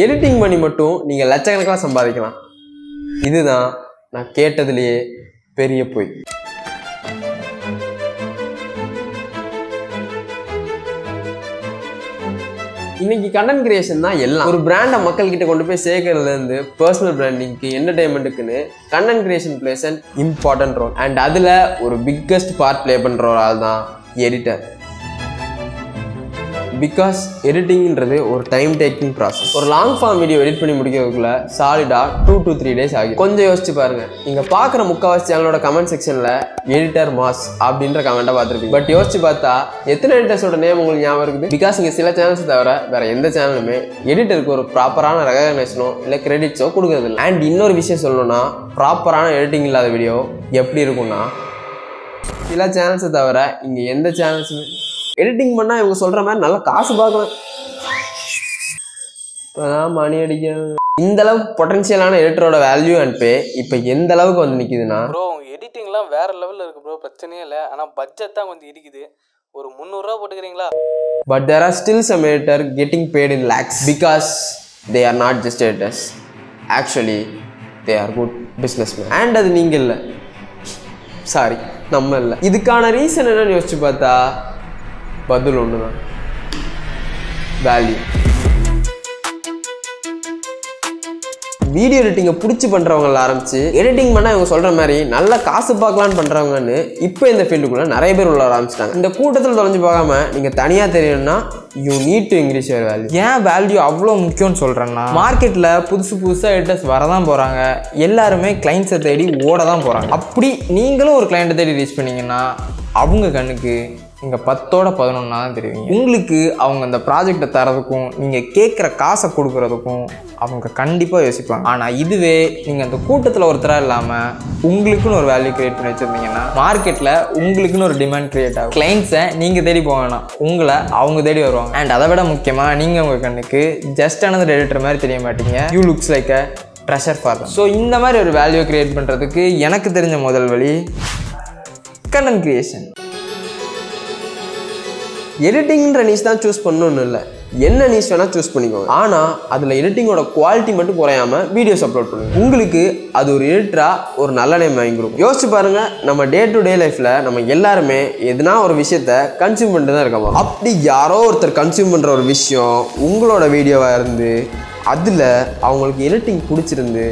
Editing பண்ணி மட்டும் நீங்கள் லட்சக்கணக்காக சம்பாதிக்கலாம். இதுதான் நான் கேட்டதுலேயே பெரிய பொய். இன்னைக்கு கண்டென்ட் கிரியேஷன் தான் எல்லாம். ஒரு பிராண்டை மக்கள் கிட்ட கொண்டு போய் சேர்க்கறதுலேருந்து பர்சனல் பிராண்டிங்க்கு என்டர்டைன்மெண்ட்டுக்குன்னு content creation plays an important role. And அதில் ஒரு பிக்கஸ்ட் பார்ட் பிளே பண்ணுற ஒரு ஆள் தான் எடிட்டர். பிகாஸ் எடிட்டிங்கிறது ஒரு டைம் டேக்கிங் ப்ராசஸ். ஒரு லாங் ஃபார்ம் வீடியோ எடிட் பண்ணி முடிக்கிறதுக்குள்ள சாலிடாக 2 to 3 days ஆகும். கொஞ்சம் யோசிச்சு பாருங்க. நீங்கள் பார்க்குற முக்கால்வாசி சேனலோட கமெண்ட் செக்ஷனில் எடிட்டர் மாஸ் அப்படின்ற கமெண்ட்டை பார்த்துருப்பீங்க. பட் யோசிச்சு பார்த்தா எத்தனை எடிட்டர்ஸோட நேம் உங்களுக்கு ஞாபகம் இருக்குது? பிகாஸ் இங்கே சில சேனல்ஸ் தவிர வேற எந்த சேனலுமே எடிட்டருக்கு ஒரு ப்ராப்பரான ரெகக்னேஷனோ இல்லை கிரெடிட்ஸோ கொடுக்குறது இல்லை. அண்ட் இன்னொரு விஷயம் சொல்லணும்னா, ப்ராப்பரான எடிட்டிங் இல்லாத வீடியோ எப்படி இருக்கும்னா, சில சேனல்ஸை தவிர இங்கே எந்த சேனல்ஸுமே எடிட்டிங் பண்ணால் இவங்க சொல்கிற மாதிரி நல்லா காசு பார்க்கலாம். இப்போதான் மணி அடிக்க இந்த அளவுக்கு பொட்டன்ஷியலான எடிட்டரோட வேல்யூ அண்ட் பே இப்போ எந்த அளவுக்கு வந்து நிற்கிதுன்னா, ப்ரோ உங்கள் எடிட்டிங்லாம் வேறு லெவலில் இருக்குது ப்ரோ, பிரச்சனையே இல்லை. ஆனால் பட்ஜெட் தான் கொஞ்சம் இருக்குது. ஒரு 300 ரூபா போட்டுக்கிறீங்களா? But there are still some editor getting paid in lakhs because they are not just editors. Actually they are good businessmen. And அது நீங்கள் இல்லை, சாரி நம்ம இல்லை. இதுக்கான ரீசன் என்னன்னு யோசிச்சு பார்த்தா பதில் ஒன்று தான், வேல்யூ. வீடியோ எடிட்டிங்கை பிடிச்சி பண்ணுறவங்கள ஆரம்பிச்சு எடிட்டிங் பண்ணால் இவங்க சொல்கிற மாதிரி நல்ல காசு பார்க்கலான்னு பண்ணுறவங்கன்னு இப்போ இந்த ஃபீல்டுக்குள்ளே நிறைய பேர் உள்ள ஆரம்பிச்சிட்டாங்க. இந்த கூட்டத்தில் தொலைஞ்சு பார்க்காம நீங்கள் தனியாக தெரியணும்னா you need to increase your value. ஏன் வேல்யூ அவ்வளோ முக்கியம்னு சொல்கிறேன்னா, மார்க்கெட்டில் புதுசாக எடிட்டர்ஸ் வரதான் போகிறாங்க. எல்லாருமே கிளைண்ட்ஸை தேடி ஓட தான் போகிறாங்க. அப்படி நீங்களும் ஒரு கிளைண்ட்டை தேடி ரீச் பண்ணிங்கன்னா அவங்க கண்ணுக்கு இங்கே 10ஓட 11 தான் தெரியுங்க. உங்களுக்கு அவங்க அந்த ப்ராஜெக்டை தரதுக்கும் நீங்கள் கேட்குற காசை கொடுக்குறதுக்கும் அவங்க கண்டிப்பாக யோசிப்பாங்க. ஆனால் இதுவே நீங்கள் அந்த கூட்டத்தில் ஒருத்தராக இல்லாமல் உங்களுக்குன்னு ஒரு வேல்யூ க்ரியேட் பண்ணி வச்சுருந்தீங்கன்னா மார்க்கெட்டில் உங்களுக்குன்னு ஒரு டிமாண்ட் க்ரியேட் ஆகும். கிளைண்ட்ஸை நீங்கள் தேடி போவேன்னா உங்களை அவங்க தேடி வருவாங்க. அண்ட் அதை விட முக்கியமாக நீங்கள் உங்கள் கண்ணுக்கு ஜஸ்ட் அனதர் எடிட்டர் மாதிரி தெரிய மாட்டீங்க. You looks like a treasure for them. So இந்த மாதிரி ஒரு வேல்யூ க்ரியேட் பண்ணுறதுக்கு எனக்கு தெரிஞ்ச முதல் வழி கண்டென்ட் கிரியேஷன். எடிட்டிங்ன்ற நீஸ் தான் சூஸ் பண்ணணும்னு இல்லை, என்ன நீஸ் வேணால் சூஸ் பண்ணிக்கோங்க. ஆனால் அதில் எடிட்டிங்கோட குவாலிட்டி மட்டும் குறையாமல் வீடியோஸ் அப்லோட் பண்ணுங்க. உங்களுக்கு அது ஒரு எடிட்டராக ஒரு நல்ல நேம் வாங்கிடும். யோசிச்சு பாருங்கள், நம்ம டே டு டே லைஃப்பில் நம்ம எல்லாருமே எதுனா ஒரு விஷயத்த கன்சியூம் பண்ணிட்டு தான் இருக்கோம். அப்படி யாரோ ஒருத்தர் கன்சியூம் பண்ணுற ஒரு விஷயம் உங்களோட வீடியோவாக இருந்து அதில் அவங்களுக்கு எடிட்டிங் பிடிச்சிருந்து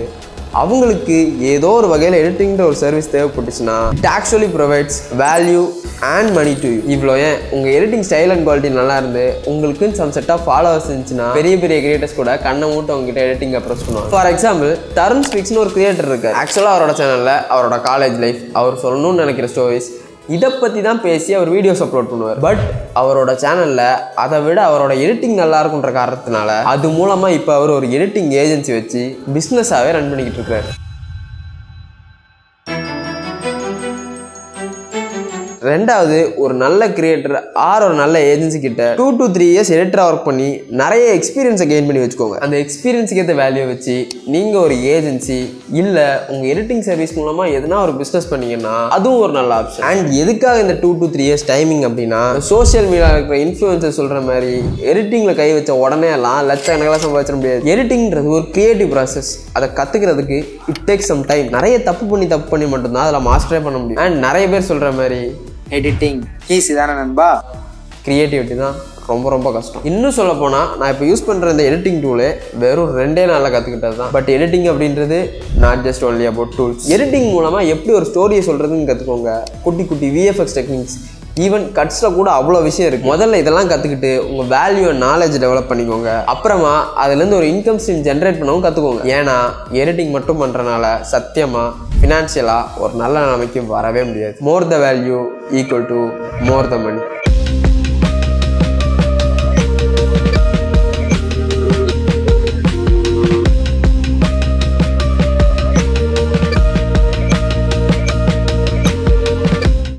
அவங்களுக்கு ஏதோ ஒரு வகையில் எடிட்டிங்கிற ஒரு சர்வீஸ் தேவைப்பட்டுச்சுன்னா it actually provides value and money to you. இவ்வளோ ஏன் உங்கள் எடிட்டிங் ஸ்டைல் அண்ட் குவாலிட்டி நல்லா இருந்து உங்களுக்குன்னு சம் செட் ஆஃப் ஃபாலோவர்ஸ் இருந்துச்சுன்னா பெரிய பெரிய கிரியேட்டர்ஸ் கூட கண்ணை மூட்டு அவங்ககிட்ட எடிட்டிங் அப்ரோச் பண்ணுவாங்க. ஃபார் எக்ஸாம்பிள் தருண் ஸ்பீக்ஸ்னு ஒரு கிரியேட்டர் இருக்கார். ஆக்சுவலாக அவரோட சேனலில் அவரோட காலேஜ் லைஃப், அவர் சொல்லணும்னு நினைக்கிற ஸ்டோரிஸ் இதை பற்றி தான் பேசி அவர் வீடியோஸ் அப்லோட் பண்ணுவார். பட் அவரோட சேனலில் அதை விட அவரோட எடிட்டிங் நல்லா இருக்குன்ற காரணத்தினால அது மூலமாக இப்போ அவர் ஒரு எடிட்டிங் ஏஜென்சி வச்சு பிஸ்னஸாகவே ரன் பண்ணிக்கிட்டு இருக்காரு. ரெண்டாவது, ஒரு நல்ல கிரியேட்டர் ஆர் ஒரு நல்ல ஏஜென்சி கிட்ட 2 to 3 years எடிட்டராக ஒர்க் பண்ணி நிறைய எக்ஸ்பீரியன்ஸை கெயின் பண்ணி வச்சுக்கோங்க. அந்த எக்ஸ்பீரியன்ஸுக்கு ஏற்ற வேல்யூ வச்சு நீங்கள் ஒரு ஏஜென்சி இல்லை உங்கள் எடிட்டிங் சர்வீஸ் மூலமாக எதுனா ஒரு பிஸ்னஸ் பண்ணிங்கன்னா அதுவும் ஒரு நல்ல ஆப்ஷன். அண்ட் எதுக்காக இந்த 2 to 3 years டைமிங் அப்படின்னா, சோஷியல் மீடியாவில் இருக்கிற இன்ஃப்ளூயன்சர் சொல்கிற மாதிரி எடிட்டிங்கில் கை வச்ச உடனே எல்லாம் லட்சக்கணக்கில் சம்பாதிச்சிட முடியாது. எடிட்டிங்கிறது ஒரு கிரியேட்டிவ் ப்ராசஸ். அதை கற்றுக்கிறதுக்கு இட் டேக்ஸ் சம் டைம். நிறைய தப்பு பண்ணி மட்டும்தான் அதில் மாஸ்டரே பண்ண முடியும். அண்ட் நிறைய பேர் சொல்கிற மாதிரி எடிட்டிங் ஈஸி தானே நண்பா, கிரியேட்டிவிட்டி தான் ரொம்ப கஷ்டம். இன்னும் சொல்ல போனால் நான் இப்போ யூஸ் பண்ணுற இந்த எடிட்டிங் டூலே வெறும் 2 நாளில் கற்றுக்கிட்டது தான். பட் எடிட்டிங் அப்படின்றது not just only about tools. Editing மூலமாக எப்படி ஒரு ஸ்டோரியை சொல்கிறதுன்னு கற்றுக்கோங்க. குட்டி விஎஃப்எக்ஸ் டெக்னிக்ஸ், ஈவன் கட்ஸில் கூட அவ்வளோ விஷயம் இருக்குது. முதல்ல இதெல்லாம் கற்றுக்கிட்டு உங்கள் வேல்யூ அண்ட் நாலேஜ் டெவலப் பண்ணிக்கோங்க. அப்புறமா அதுலேருந்து ஒரு இன்கம் ஸ்ட்ரீம் ஜென்ரேட் பண்ணவும் கற்றுக்கோங்க. ஏன்னா எடிட்டிங் மட்டும் பண்ணுறனால சத்தியமாக ஃபினான்ஷியலாக ஒரு நல்ல நிலைமைக்கு வரவே முடியாது. More the value equal to more the money.